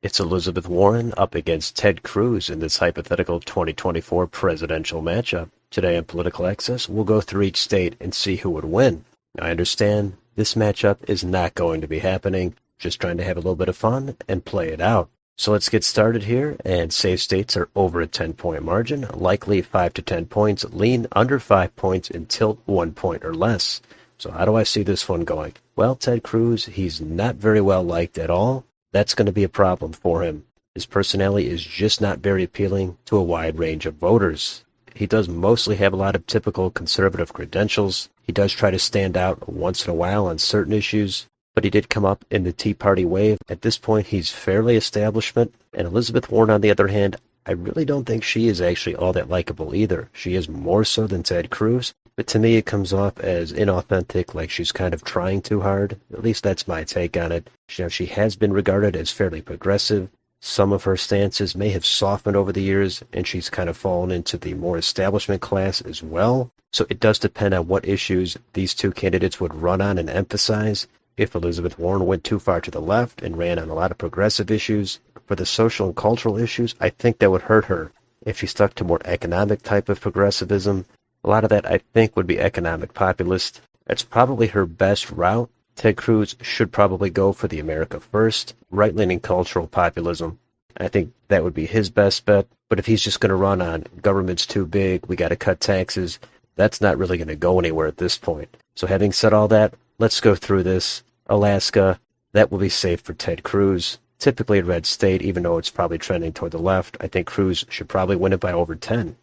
It's Elizabeth Warren up against Ted Cruz in this hypothetical 2024 presidential matchup. Today on Political Access, we'll go through each state and see who would win. I understand this matchup is not going to be happening, just trying to have a little bit of fun and play it out. So let's get started here, and safe states are over a 10-point margin, likely 5 to 10 points, lean under 5 points, and tilt 1 point or less. So how do I see this one going? Well, Ted Cruz, he's not very well liked at all. That's going to be a problem for him. His personality is just not very appealing to a wide range of voters. He does mostly have a lot of typical conservative credentials. He does try to stand out once in a while on certain issues, but he did come up in the Tea Party wave. At this point, he's fairly establishment. And Elizabeth Warren, on the other hand, I really don't think she is actually all that likable either. She is more so than Ted Cruz, but to me it comes off as inauthentic, like she's kind of trying too hard. At least that's my take on it. She has been regarded as fairly progressive. Some of her stances may have softened over the years, and she's kind of fallen into the more establishment class as well. So it does depend on what issues these two candidates would run on and emphasize. If Elizabeth Warren went too far to the left and ran on a lot of progressive issues, for the social and cultural issues, I think that would hurt her. If she stuck to more economic type of progressivism, a lot of that I think would be economic populist. That's probably her best route. Ted Cruz should probably go for the America First, right-leaning cultural populism. I think that would be his best bet. But if he's just going to run on government's too big, we got to cut taxes, that's not really going to go anywhere at this point. So having said all that, let's go through this. Alaska, that will be safe for Ted Cruz. Typically a red state, even though it's probably trending toward the left. I think Cruz should probably win it by over 10.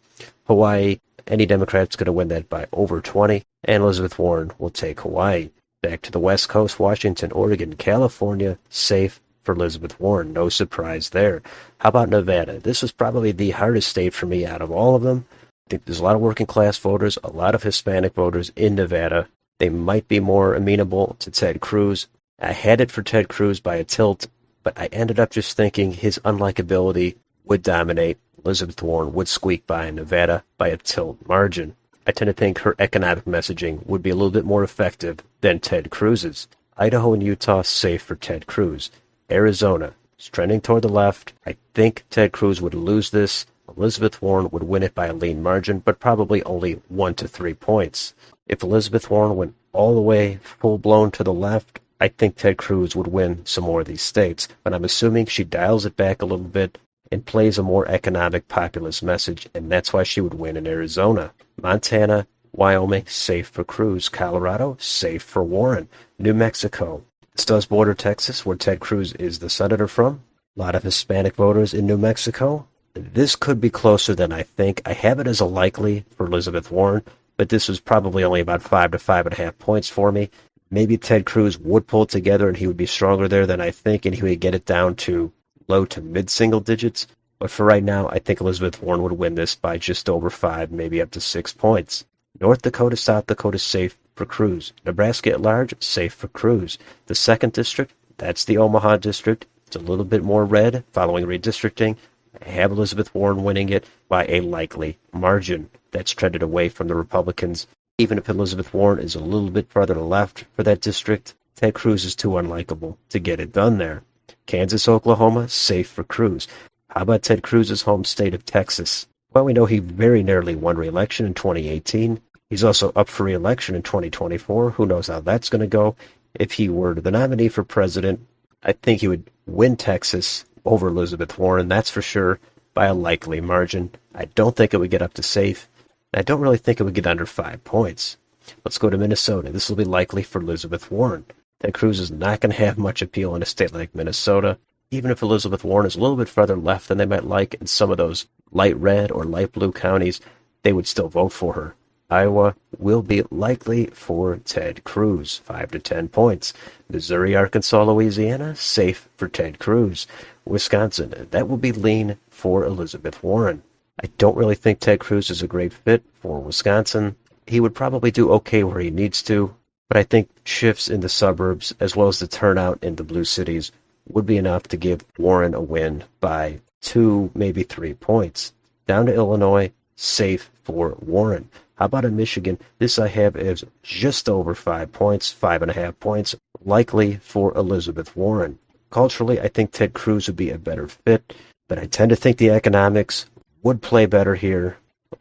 Hawaii, any Democrat's going to win that by over 20. And Elizabeth Warren will take Hawaii. Back to the West Coast, Washington, Oregon, California, safe for Elizabeth Warren. No surprise there. How about Nevada? This was probably the hardest state for me out of all of them. I think there's a lot of working class voters, a lot of Hispanic voters in Nevada. They might be more amenable to Ted Cruz. I had it for Ted Cruz by a tilt, but I ended up just thinking his unlikability would dominate. Elizabeth Warren would squeak by in Nevada by a tilt margin. I tend to think her economic messaging would be a little bit more effective than Ted Cruz's. Idaho and Utah safe for Ted Cruz. Arizona is trending toward the left. I think Ted Cruz would lose this. Elizabeth Warren would win it by a lean margin, but probably only 1 to 3 points. If Elizabeth Warren went all the way full-blown to the left, I think Ted Cruz would win some more of these states, but I'm assuming she dials it back a little bit and plays a more economic populist message, and that's why she would win in Arizona. Montana, Wyoming, safe for Cruz. Colorado, safe for Warren. New Mexico. This does border Texas, where Ted Cruz is the senator from. A lot of Hispanic voters in New Mexico. This could be closer than I think. I have it as a likely for Elizabeth Warren, but this was probably only about 5 to 5.5 points for me. Maybe Ted Cruz would pull it together and he would be stronger there than I think, and he would get it down to low to mid-single digits. But for right now, I think Elizabeth Warren would win this by just over 5, maybe up to 6 points. North Dakota, South Dakota, safe for Cruz. Nebraska at large, safe for Cruz. The 2nd District, that's the Omaha District. It's a little bit more red following redistricting. I have Elizabeth Warren winning it by a likely margin. That's trended away from the Republicans. Even if Elizabeth Warren is a little bit further to the left for that district, Ted Cruz is too unlikable to get it done there. Kansas, Oklahoma, safe for Cruz. How about Ted Cruz's home state of Texas? Well, we know he very nearly won re-election in 2018. He's also up for re-election in 2024. Who knows how that's going to go? If he were the nominee for president, I think he would win Texas over Elizabeth Warren, that's for sure, by a likely margin. I don't think it would get up to safe. I don't really think it would get under 5 points. Let's go to Minnesota. This will be likely for Elizabeth Warren. Ted Cruz is not going to have much appeal in a state like Minnesota. Even if Elizabeth Warren is a little bit further left than they might like in some of those light red or light blue counties, they would still vote for her. Iowa will be likely for Ted Cruz, 5 to 10 points. Missouri, Arkansas, Louisiana, safe for Ted Cruz. Wisconsin, that will be lean for Elizabeth Warren. I don't really think Ted Cruz is a great fit for Wisconsin. He would probably do okay where he needs to, but I think shifts in the suburbs as well as the turnout in the blue cities would be enough to give Warren a win by 2, maybe 3 points. Down to Illinois, safe for Warren. How about in Michigan? This I have as just over 5 points, 5.5 points, likely for Elizabeth Warren. Culturally, I think Ted Cruz would be a better fit, but I tend to think the economics would play better here.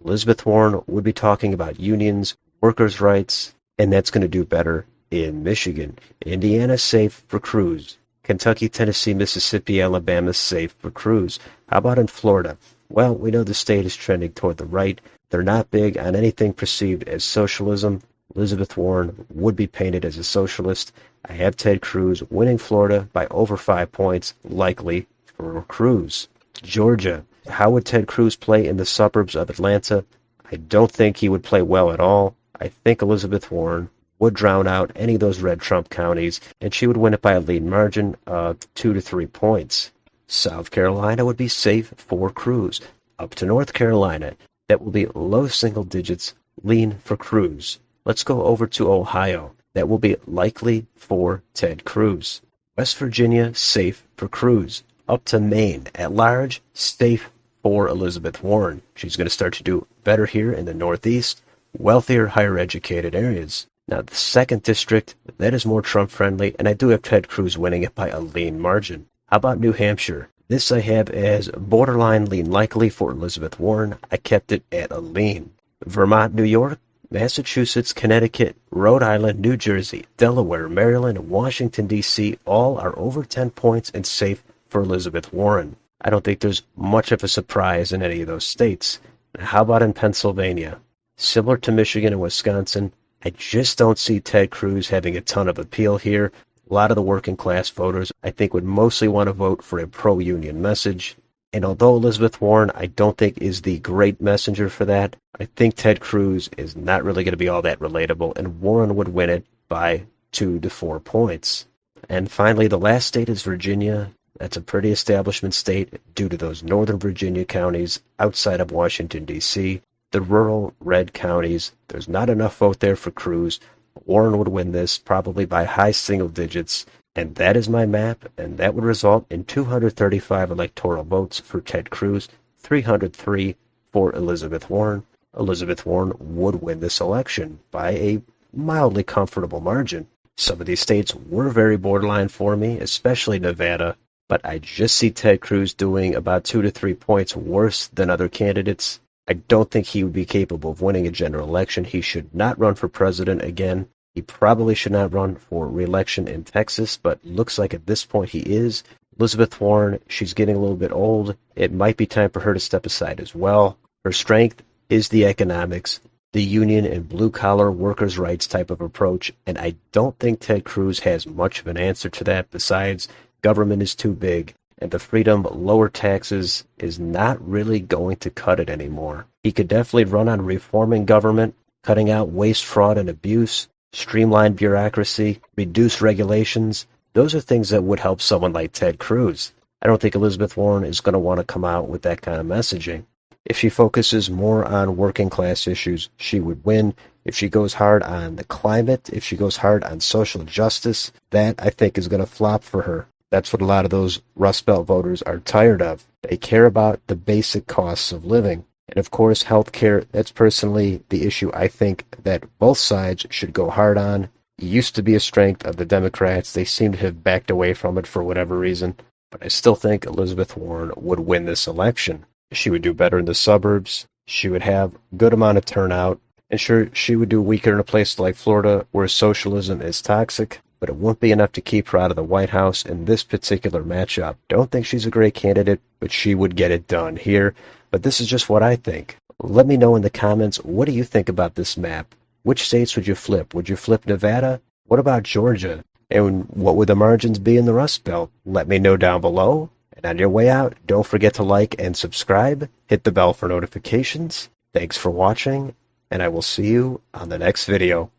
Elizabeth Warren would be talking about unions, workers' rights, and that's going to do better in Michigan. Indiana's safe for Cruz. Kentucky, Tennessee, Mississippi, Alabama safe for Cruz. How about in Florida? Well, we know the state is trending toward the right. They're not big on anything perceived as socialism. Elizabeth Warren would be painted as a socialist. I have Ted Cruz winning Florida by over 5 points, likely for Cruz. Georgia. How would Ted Cruz play in the suburbs of Atlanta? I don't think he would play well at all. I think Elizabeth Warren would drown out any of those red Trump counties, and she would win it by a lead margin of 2 to 3 points. South Carolina would be safe for Cruz. Up to North Carolina, that will be low single digits, lean for Cruz. Let's go over to Ohio. That will be likely for Ted Cruz. West Virginia, safe for Cruz. Up to Maine, at large, safe for Elizabeth Warren. She's going to start to do better here in the Northeast, wealthier, higher educated areas. Now, the 2nd district, that is more Trump-friendly, and I do have Ted Cruz winning it by a lean margin. How about New Hampshire? This I have as borderline lean likely for Elizabeth Warren. I kept it at a lean. Vermont, New York, Massachusetts, Connecticut, Rhode Island, New Jersey, Delaware, Maryland, and Washington, D.C. all are over 10 points and safe for Elizabeth Warren. I don't think there's much of a surprise in any of those states. Now, how about in Pennsylvania? Similar to Michigan and Wisconsin, I just don't see Ted Cruz having a ton of appeal here. A lot of the working class voters, I think, would mostly want to vote for a pro-union message. And although Elizabeth Warren, I don't think is the great messenger for that, I think Ted Cruz is not really going to be all that relatable, and Warren would win it by 2 to 4 points. And finally, the last state is Virginia. That's a pretty establishment state due to those Northern Virginia counties outside of Washington, D.C. The rural red counties, there's not enough vote there for Cruz. Warren would win this probably by high single digits. And that is my map, and that would result in 235 electoral votes for Ted Cruz, 303 for Elizabeth Warren. Elizabeth Warren would win this election by a mildly comfortable margin. Some of these states were very borderline for me, especially Nevada, but I just see Ted Cruz doing about 2 to 3 points worse than other candidates. I don't think he would be capable of winning a general election. He should not run for president again. He probably should not run for re-election in Texas, but looks like at this point he is. Elizabeth Warren, she's getting a little bit old. It might be time for her to step aside as well. Her strength is the economics, the union and blue-collar workers' rights type of approach, and I don't think Ted Cruz has much of an answer to that. Besides, government is too big, and the freedom, lower taxes is not really going to cut it anymore. He could definitely run on reforming government, cutting out waste, fraud, and abuse, streamline bureaucracy, reduce regulations. Those are things that would help someone like Ted Cruz. I don't think Elizabeth Warren is going to want to come out with that kind of messaging. If she focuses more on working class issues, she would win. If she goes hard on the climate, if she goes hard on social justice, that I think is going to flop for her. That's what a lot of those Rust Belt voters are tired of. They care about the basic costs of living. And of course, healthcare, that's personally the issue I think that both sides should go hard on. It used to be a strength of the Democrats. They seem to have backed away from it for whatever reason. But I still think Elizabeth Warren would win this election. She would do better in the suburbs. She would have a good amount of turnout. And sure, she would do weaker in a place like Florida where socialism is toxic. But it won't be enough to keep her out of the White House in this particular matchup. Don't think she's a great candidate, but she would get it done here. But this is just what I think. Let me know in the comments, what do you think about this map? Which states would you flip? Would you flip Nevada? What about Georgia? And what would the margins be in the Rust Belt? Let me know down below. And on your way out, don't forget to like and subscribe. Hit the bell for notifications. Thanks for watching, and I will see you on the next video.